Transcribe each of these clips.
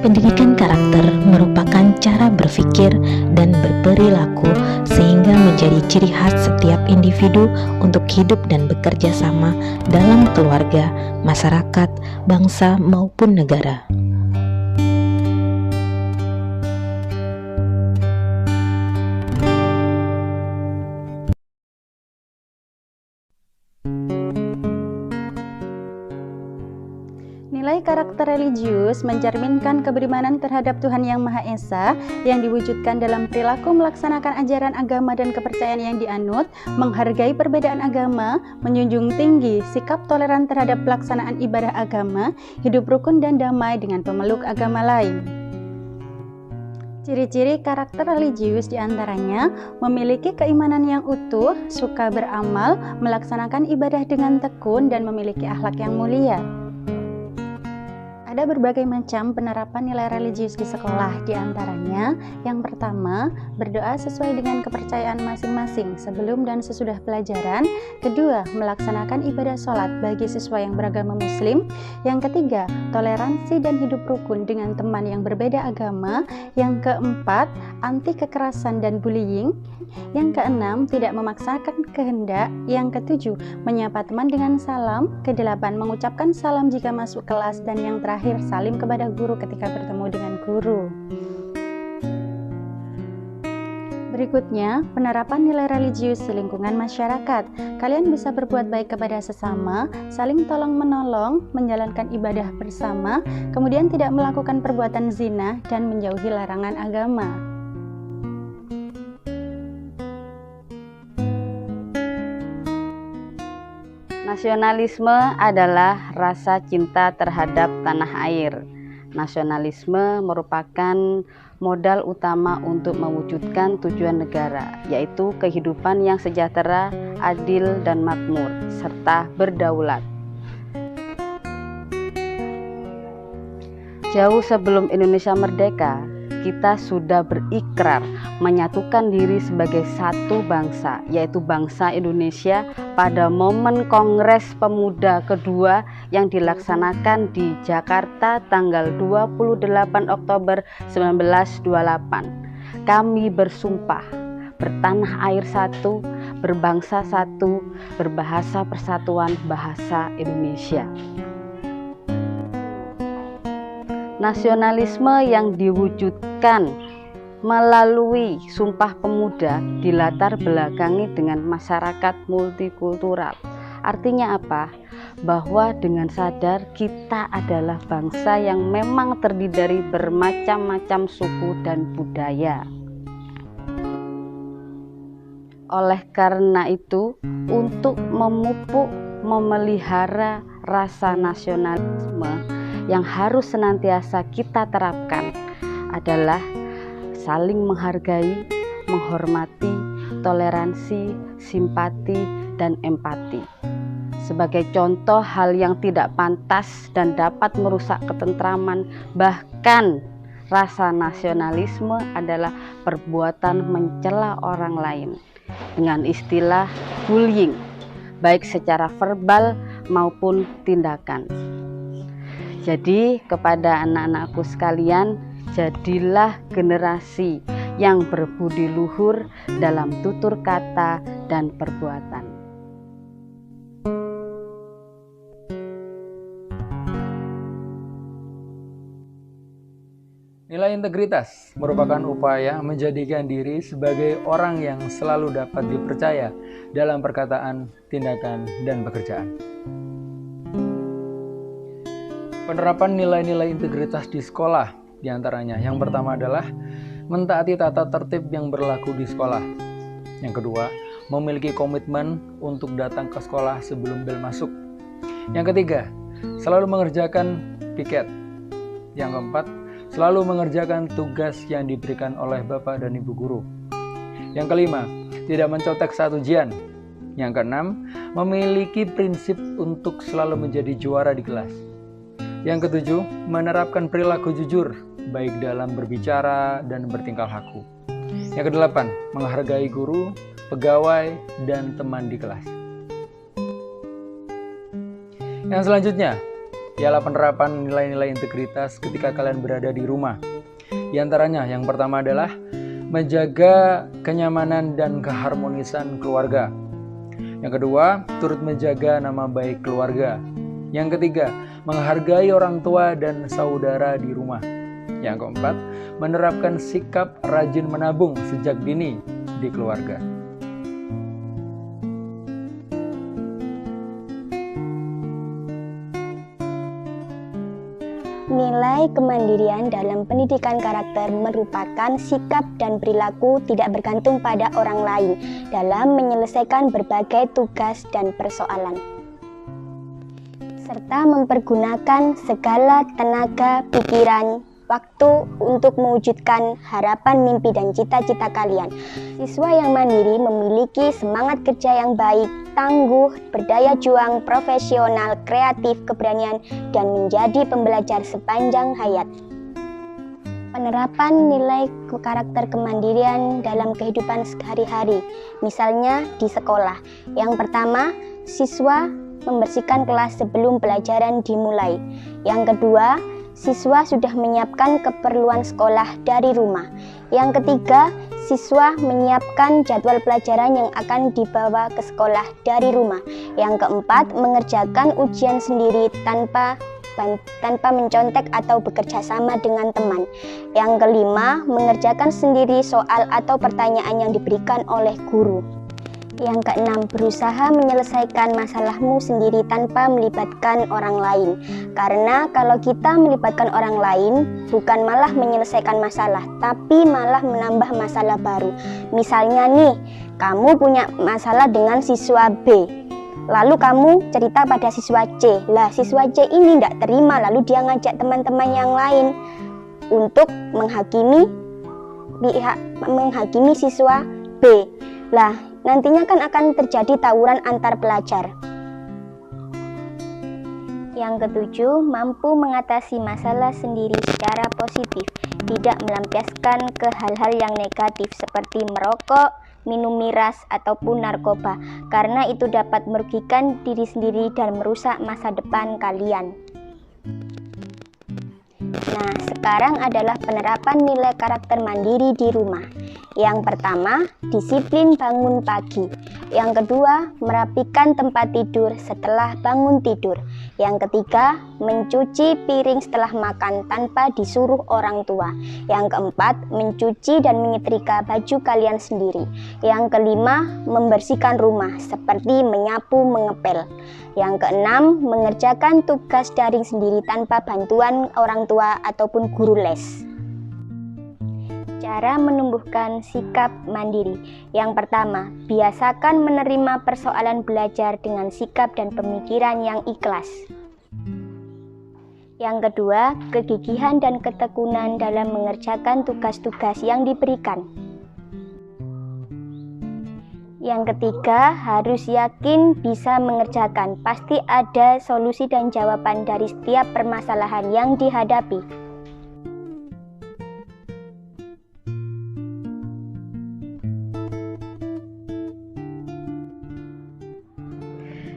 Pendidikan karakter merupakan cara berpikir dan berperilaku sehingga menjadi ciri khas setiap individu untuk hidup dan bekerja sama dalam keluarga, masyarakat, bangsa maupun negara. Nilai karakter religius mencerminkan keberimanan terhadap Tuhan Yang Maha Esa yang diwujudkan dalam perilaku melaksanakan ajaran agama dan kepercayaan yang dianut, menghargai perbedaan agama, menjunjung tinggi sikap toleran terhadap pelaksanaan ibadah agama, hidup rukun dan damai dengan pemeluk agama lain. Ciri-ciri karakter religius diantaranya memiliki keimanan yang utuh, suka beramal, melaksanakan ibadah dengan tekun, dan memiliki akhlak yang mulia. Ada berbagai macam penerapan nilai religius di sekolah, diantaranya yang pertama, berdoa sesuai dengan kepercayaan masing-masing sebelum dan sesudah pelajaran. Kedua, melaksanakan ibadah sholat bagi siswa yang beragama muslim. Yang ketiga, toleransi dan hidup rukun dengan teman yang berbeda agama. Yang keempat, anti kekerasan dan bullying. Yang keenam, tidak memaksakan kehendak. Yang ketujuh, menyapa teman dengan salam. Kedelapan, mengucapkan salam jika masuk kelas. Dan yang terakhir, salim kepada guru ketika bertemu dengan guru. Berikutnya, penerapan nilai religius di lingkungan masyarakat. Kalian bisa berbuat baik kepada sesama, saling tolong-menolong, menjalankan ibadah bersama, kemudian tidak melakukan perbuatan zina, dan menjauhi larangan agama. Nasionalisme adalah rasa cinta terhadap tanah air. Nasionalisme merupakan modal utama untuk mewujudkan tujuan negara, yaitu kehidupan yang sejahtera, adil dan makmur, serta berdaulat. Jauh sebelum Indonesia merdeka, kita sudah berikrar menyatukan diri sebagai satu bangsa, yaitu bangsa Indonesia pada momen Kongres Pemuda kedua yang dilaksanakan di Jakarta tanggal 28 Oktober 1928. Kami bersumpah bertanah air satu, berbangsa satu, berbahasa persatuan bahasa Indonesia. Nasionalisme yang diwujudkan melalui Sumpah Pemuda dilatar belakangi dengan masyarakat multikultural. Artinya apa? Bahwa dengan sadar kita adalah bangsa yang memang terdiri dari bermacam-macam suku dan budaya. Oleh karena itu, untuk memupuk, memelihara rasa nasionalisme yang harus senantiasa kita terapkan adalah saling menghargai, menghormati, toleransi, simpati, dan empati. Sebagai contoh hal yang tidak pantas dan dapat merusak ketentraman, bahkan rasa nasionalisme adalah perbuatan mencela orang lain dengan istilah bullying, baik secara verbal maupun tindakan. Jadi kepada anak-anakku sekalian, jadilah generasi yang berbudi luhur dalam tutur kata dan perbuatan. Nilai integritas merupakan upaya menjadikan diri sebagai orang yang selalu dapat dipercaya dalam perkataan, tindakan, dan pekerjaan. Penerapan nilai-nilai integritas di sekolah diantaranya, yang pertama adalah mentaati tata tertib yang berlaku di sekolah. Yang kedua, memiliki komitmen untuk datang ke sekolah sebelum bel masuk. Yang ketiga, selalu mengerjakan piket. Yang keempat, selalu mengerjakan tugas yang diberikan oleh Bapak dan Ibu guru. Yang kelima, tidak mencontek saat ujian. Yang keenam, memiliki prinsip untuk selalu menjadi juara di kelas. Yang ketujuh, menerapkan perilaku jujur, baik dalam berbicara dan bertingkah laku. Yang kedelapan, menghargai guru, pegawai, dan teman di kelas. Yang selanjutnya, ialah penerapan nilai-nilai integritas ketika kalian berada di rumah. Di antaranya, yang pertama adalah menjaga kenyamanan dan keharmonisan keluarga. Yang kedua, turut menjaga nama baik keluarga. Yang ketiga, menghargai orang tua dan saudara di rumah. Yang keempat, menerapkan sikap rajin menabung sejak dini di keluarga. Nilai kemandirian dalam pendidikan karakter merupakan sikap dan perilaku tidak bergantung pada orang lain dalam menyelesaikan berbagai tugas dan persoalan, serta mempergunakan segala tenaga, pikiran, waktu untuk mewujudkan harapan, mimpi, dan cita-cita kalian. Siswa yang mandiri memiliki semangat kerja yang baik, tangguh, berdaya juang, profesional, kreatif, keberanian, dan menjadi pembelajar sepanjang hayat. Penerapan nilai karakter kemandirian dalam kehidupan sehari-hari, misalnya di sekolah. Yang pertama, siswa membersihkan kelas sebelum pelajaran dimulai. Yang kedua, siswa sudah menyiapkan keperluan sekolah dari rumah. Yang ketiga, siswa menyiapkan jadwal pelajaran yang akan dibawa ke sekolah dari rumah. Yang keempat, mengerjakan ujian sendiri tanpa mencontek atau bekerja sama dengan teman. Yang kelima, mengerjakan sendiri soal atau pertanyaan yang diberikan oleh guru. Yang keenam, berusaha menyelesaikan masalahmu sendiri tanpa melibatkan orang lain. Karena kalau kita melibatkan orang lain, bukan malah menyelesaikan masalah, tapi malah menambah masalah baru. Misalnya nih, kamu punya masalah dengan siswa B, lalu kamu cerita pada siswa C. Lah, siswa C ini tidak terima, lalu dia ngajak teman-teman yang lain untuk menghakimi siswa B. Lah, nantinya kan akan terjadi tawuran antar pelajar. Yang ketujuh, mampu mengatasi masalah sendiri secara positif, tidak melampiaskan ke hal-hal yang negatif seperti merokok, minum miras, ataupun narkoba, karena itu dapat merugikan diri sendiri dan merusak masa depan kalian. Nah, sekarang adalah penerapan nilai karakter mandiri di rumah. Yang pertama, disiplin bangun pagi. Yang kedua, merapikan tempat tidur setelah bangun tidur. Yang ketiga, mencuci piring setelah makan tanpa disuruh orang tua. Yang keempat, mencuci dan menyetrika baju kalian sendiri. Yang kelima, membersihkan rumah seperti menyapu, mengepel. Yang keenam, mengerjakan tugas daring sendiri tanpa bantuan orang tua ataupun guru les. Cara menumbuhkan sikap mandiri. Yang pertama, biasakan menerima persoalan belajar dengan sikap dan pemikiran yang ikhlas. Yang kedua, kegigihan dan ketekunan dalam mengerjakan tugas-tugas yang diberikan. Yang ketiga, harus yakin bisa mengerjakan. Pasti ada solusi dan jawaban dari setiap permasalahan yang dihadapi.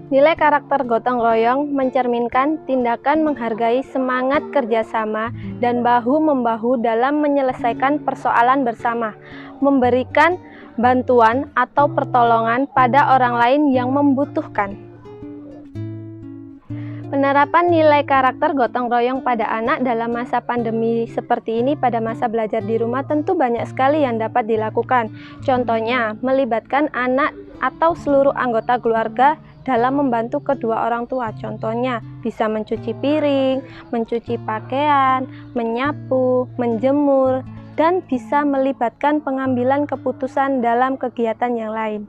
Nilai karakter gotong royong mencerminkan tindakan menghargai semangat kerjasama dan bahu-membahu dalam menyelesaikan persoalan bersama, memberikan bantuan atau pertolongan pada orang lain yang membutuhkan. Penerapan nilai karakter gotong royong pada anak dalam masa pandemi seperti ini pada masa belajar di rumah tentu banyak sekali yang dapat dilakukan. Contohnya, melibatkan anak atau seluruh anggota keluarga dalam membantu kedua orang tua. Contohnya, bisa mencuci piring, mencuci pakaian, menyapu, menjemur, dan bisa melibatkan pengambilan keputusan dalam kegiatan yang lain.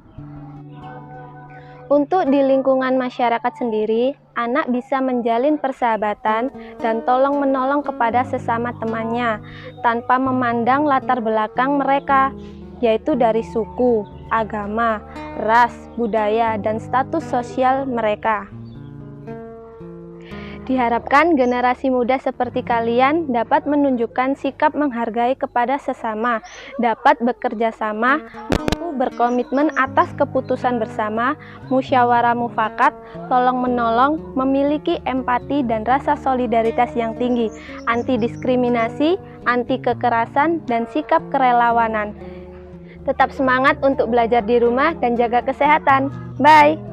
Untuk di lingkungan masyarakat sendiri, anak bisa menjalin persahabatan dan tolong-menolong kepada sesama temannya tanpa memandang latar belakang mereka, yaitu dari suku, agama, ras, budaya, dan status sosial mereka. Diharapkan generasi muda seperti kalian dapat menunjukkan sikap menghargai kepada sesama, dapat bekerja sama, mampu berkomitmen atas keputusan bersama, musyawarah mufakat, tolong menolong, memiliki empati dan rasa solidaritas yang tinggi, anti diskriminasi, anti kekerasan, dan sikap kerelawanan. Tetap semangat untuk belajar di rumah dan jaga kesehatan. Bye!